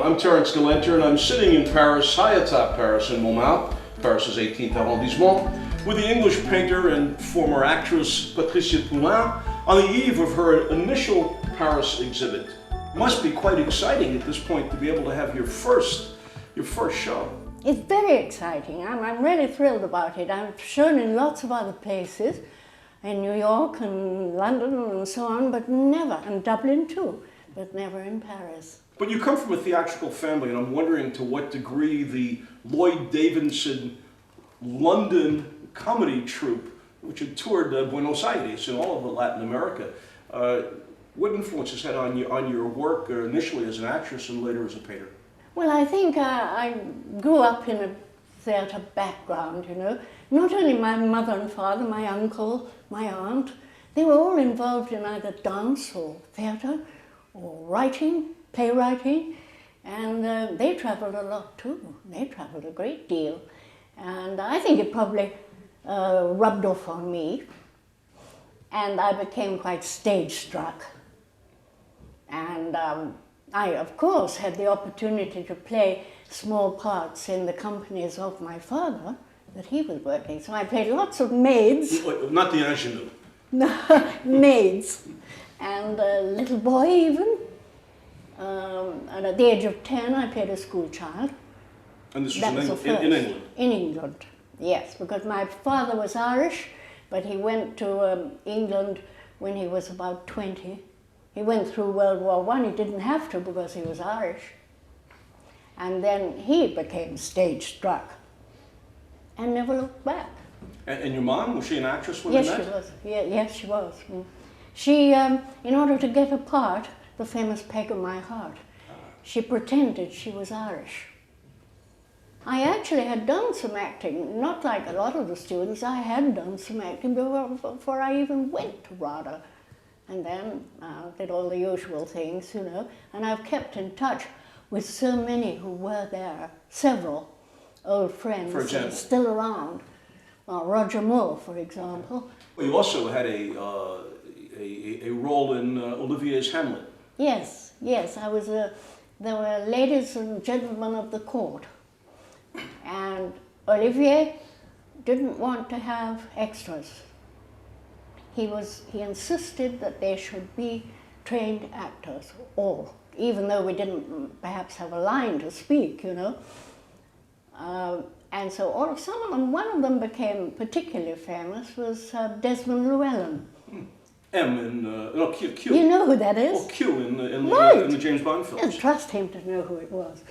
I'm Terence Galenter, and I'm sitting in Paris, high atop Paris in Montmartre, Paris's 18th arrondissement, with the English painter and former actress Patricia Poullain on the eve of her initial Paris exhibit. Must be quite exciting at this point to be able to have your first show. It's very exciting. I'm really thrilled about it. I've shown in lots of other places, in New York and London and so on, but never, and Dublin too, but never in Paris. But you come from a theatrical family, and I'm wondering to what degree the Lloyd Davidson London comedy troupe, which had toured Buenos Aires and all of Latin America, what influence has had on your work initially as an actress and later as a painter? Well, I think I grew up in a theatre background, you know. Not only my mother and father, my uncle, my aunt, they were all involved in either dance or theatre or writing, playwriting, and they travelled a lot too. They travelled a great deal. And I think it probably rubbed off on me, and I became quite stage-struck. And I, of course, had the opportunity to play small parts in the companies of my father that he was working. So I played lots of maids. Not the ingenue. No, maids. And a little boy even. And at the age of 10, I played a school child. And this was in England? In England, yes, because my father was Irish, but he went to England when he was about 20. He went through World War I. He didn't have to because he was Irish. And then he became stage-struck and never looked back. And your mom, was she an actress when you met? Yes, she was. Yeah, yes, she was. She, in order to get a part, the famous Peg of My Heart, she pretended she was Irish. I actually had done some acting, not like a lot of the students. I had done some acting before I even went to RADA. And then did all the usual things, you know. And I've kept in touch with so many who were there, several old friends for example, still around. Well, Roger Moore, for example. Well, you also had a role in Olivier's Hamlet. Yes, yes. I was there were ladies and gentlemen of the court. And Olivier didn't want to have extras. He insisted that they should be trained actors, all, even though we didn't perhaps have a line to speak, you know. And so some of them, one of them became particularly famous, was Desmond Llewellyn. Q. You know who that is? Oh, Q in the James Bond films. Yes, trust him to know who it was.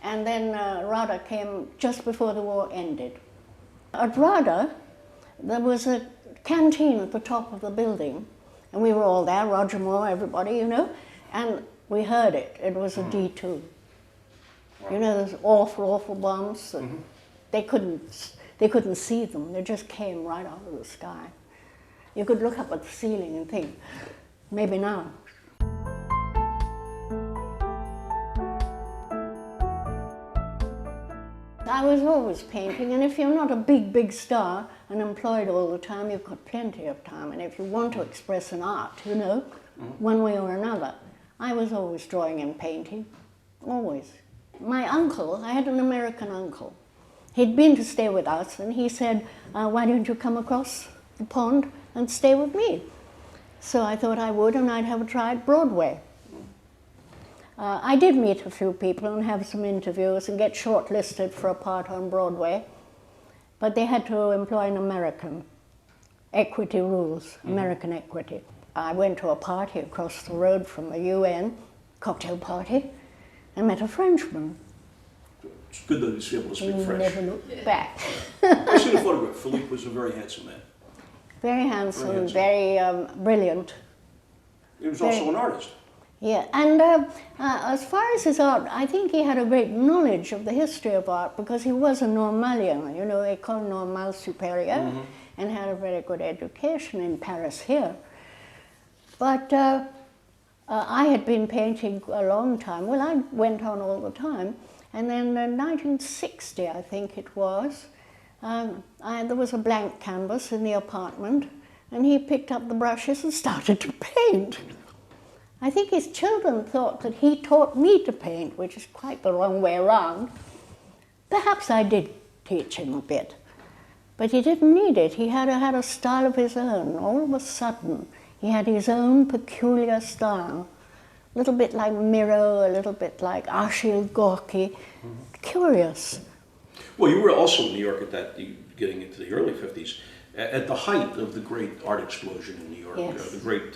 And then RADA came just before the war ended. At RADA, there was a canteen at the top of the building, and we were all there, Roger Moore, everybody, you know, and we heard it. It was a D2. Wow. You know, those awful, awful bombs. That they couldn't see them. They just came right out of the sky. You could look up at the ceiling and think, maybe now. I was always painting, and if you're not a big star and employed all the time, you've got plenty of time. And if you want to express an art, you know, one way or another, I was always drawing and painting, always. My uncle, I had an American uncle. He'd been to stay with us, and he said, why don't you come across the pond and stay with me? So I thought I would, and I'd have a try at Broadway. I did meet a few people and have some interviews and get shortlisted for a part on Broadway, but they had to employ an American, equity rules, American equity. I went to a party across the road from the UN, cocktail party, and met a Frenchman. It's good that he's able to speak French. Never looked back. I've seen a photograph. Philippe was a very handsome man. Very handsome, very brilliant. He was also an artist. Yeah, and as far as his art, I think he had a great knowledge of the history of art because he was a Normalien, you know, École Normale Supérieure, and had a very good education in Paris here. But I had been painting a long time. Well, I went on all the time. And then in 1960, I think it was, there was a blank canvas in the apartment, and he picked up the brushes and started to paint. I think his children thought that he taught me to paint, which is quite the wrong way around. Perhaps I did teach him a bit, but he didn't need it. He had a style of his own. All of a sudden, he had his own peculiar style. A little bit like Miro, a little bit like Achille Gorky. Curious. Well, you were also in New York at that, getting into the early 50s, at the height of the great art explosion in New York. Yes. The great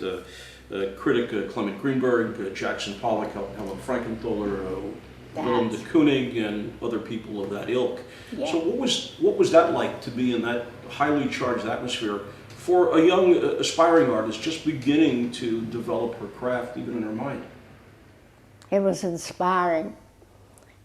critic Clement Greenberg, Jackson Pollock, Helen Frankenthaler, Willem de Kooning, and other people of that ilk. Yeah. So what was that like to be in that highly charged atmosphere for a young aspiring artist just beginning to develop her craft even in her mind? It was inspiring.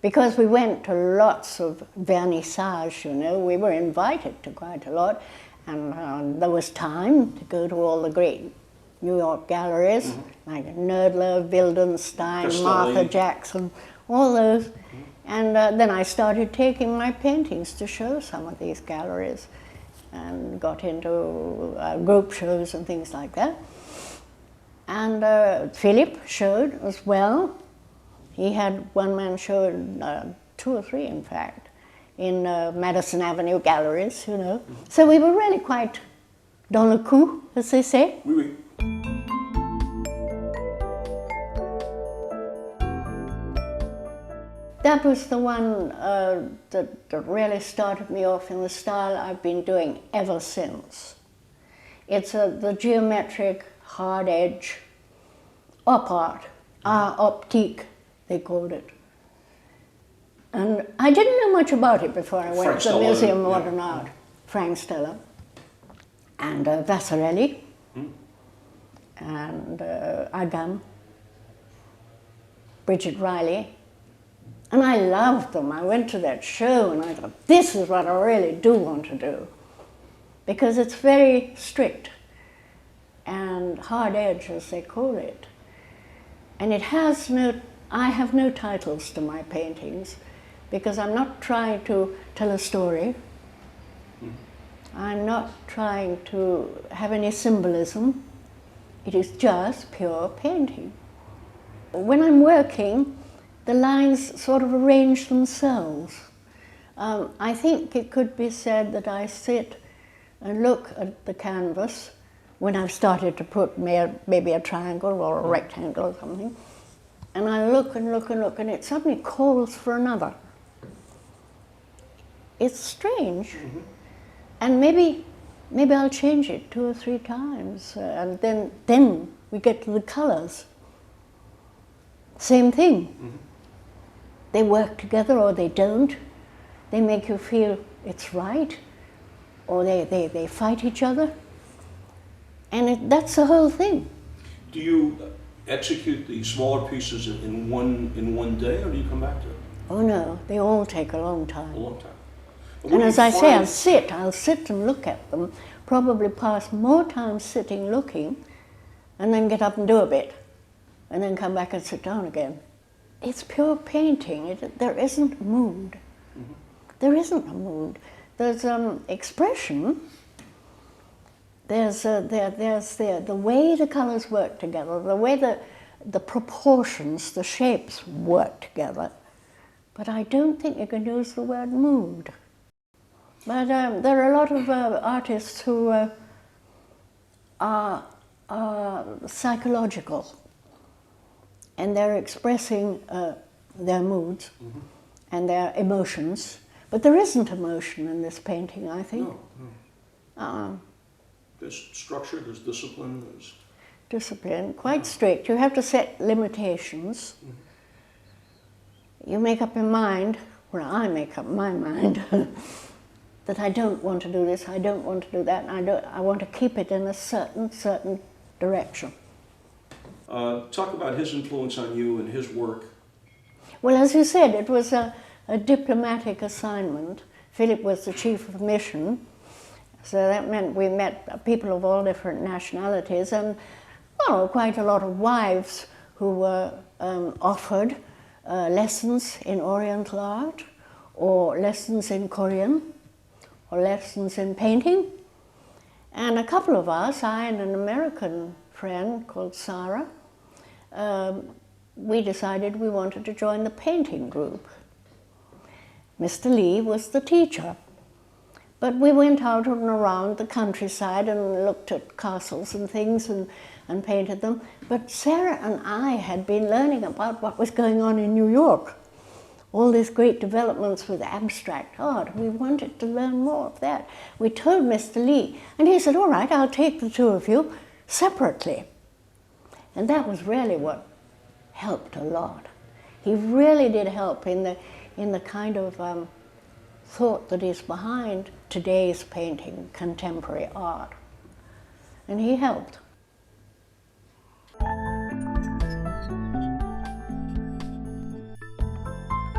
Because we went to lots of vernissage, you know, we were invited to quite a lot, and there was time to go to all the great New York galleries, like Knoedler, Wildenstein, Castelli. Martha Jackson, all those. And then I started taking my paintings to show some of these galleries, and got into group shows and things like that. And Philip showed as well. He had one-man show, 2 or 3 in fact, in Madison Avenue galleries, you know. So we were really quite dans le coup, as they say. Oui, oui. That was the one that really started me off in the style I've been doing ever since. It's the geometric, hard edge, op art, art optique, they called it. And I didn't know much about it before I went to the Museum of Modern Art. Frank Stella and Vasarely and Agam, Bridget Riley. And I loved them. I went to that show and I thought, this is what I really do want to do. Because it's very strict and hard edge, as they call it. And it has I have no titles to my paintings because I'm not trying to tell a story. I'm not trying to have any symbolism. It is just pure painting. When I'm working, the lines sort of arrange themselves. I think it could be said that I sit and look at the canvas when I've started to put maybe a triangle or a rectangle or something, and I look and look and look, and it suddenly calls for another. It's strange. And maybe I'll change it 2 or 3 times, and then we get to the colors. Same thing. They work together or they don't. They make you feel it's right, or they fight each other. And that's the whole thing. Do you execute the smaller pieces in one day, or do you come back to it? Oh no, they all take a long time. A long time. And as I say, I'll sit and look at them, probably pass more time sitting looking, and then get up and do a bit, and then come back and sit down again. It's pure painting. There isn't a mood. There isn't a mood. There's expression. There's the way the colors work together, the way the proportions, the shapes work together. But I don't think you can use the word mood. But there are a lot of artists who are psychological, and they're expressing their moods and their emotions. But there isn't emotion in this painting, I think. No. There's structure, there's discipline, Discipline, quite strict. You have to set limitations. You make up your mind, well, I make up my mind, that I don't want to do this, I don't want to do that, and I want to keep it in a certain direction. Talk about his influence on you and his work. Well, as you said, it was a diplomatic assignment. Philip was the chief of mission, so that meant we met people of all different nationalities, and well, quite a lot of wives who were offered lessons in Oriental art, or lessons in Korean, or lessons in painting. And a couple of us, I and an American friend called Sarah, we decided we wanted to join the painting group. Mr. Lee was the teacher. But we went out and around the countryside and looked at castles and things and painted them. But Sarah and I had been learning about what was going on in New York. All these great developments with abstract art. We wanted to learn more of that. We told Mr. Lee, and he said, all right, I'll take the two of you separately. And that was really what helped a lot. He really did help in the kind of thought that is behind today's painting, contemporary art. And he helped.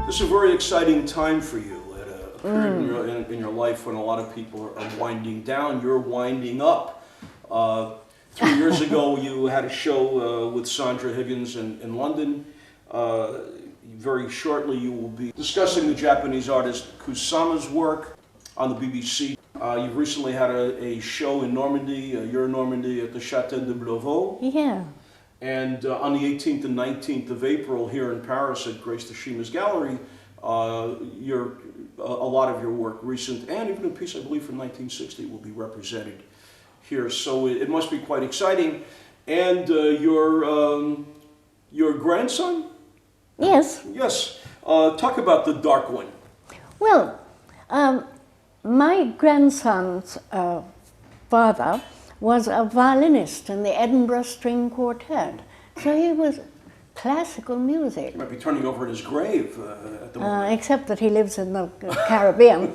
This is a very exciting time for you at a period in your life when a lot of people are winding down. You're winding up. 3 years ago, you had a show with Sandra Higgins in London. Very shortly, you will be discussing the Japanese artist Kusama's work on the BBC. You've recently had a show in Normandy, you're in Normandy at the Château de Bleuvaux. Yeah. And on the 18th and 19th of April here in Paris at Grace Tashima's gallery, a lot of your work, recent and even a piece I believe from 1960, will be represented here. So it must be quite exciting. And your grandson? Yes. Yes. Talk about the Dark One. Well, my grandson's father was a violinist in the Edinburgh String Quartet. So he was classical music. He might be turning over in his grave at the moment. Except that he lives in the Caribbean.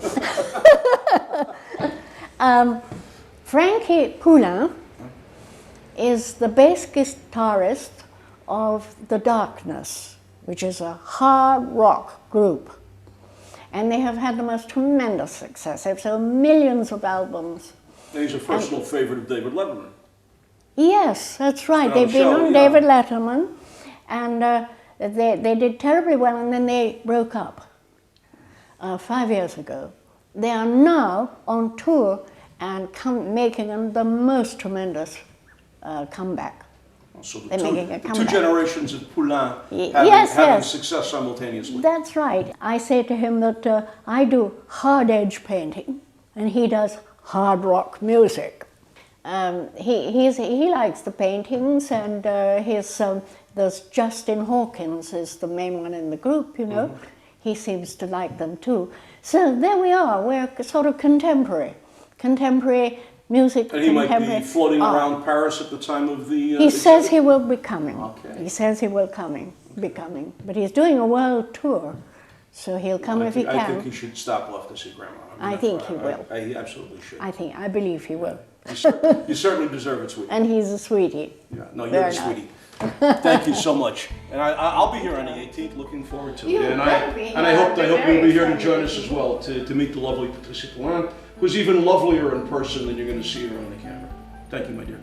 Frankie Poullain is the bass guitarist of The Darkness, which is a hard rock group. And they have had the most tremendous success. They've sold millions of albums. He's a personal favorite of David Letterman. Yes, that's right. They've been on David Letterman, and they did terribly well, and then they broke up 5 years ago. They are now on tour and making the most tremendous comeback. So They're making a two comeback. generations of Poullain having success simultaneously. That's right. I say to him that I do hard edge painting, and he does hard rock music. He likes the paintings, and there's Justin Hawkins is the main one in the group, you know. Mm-hmm. He seems to like them too. So there we are. We're sort of contemporary music. And he might be floating around Paris at the time of the. He says he will be coming. Okay. He says he will be coming, but he's doing a world tour, so he'll come if he can. I think he should stop off to see Grandma. I think he will. He absolutely should. I believe he will. You certainly deserve it, sweetie. And he's a sweetie. Yeah, no, you're a sweetie. Thank you so much. And I'll be here on the 18th, looking forward to it. And I hope you'll be here to join us as well, to meet the lovely Patricia Poullain, who's even lovelier in person than you're going to see her on the camera. Thank you, my dear.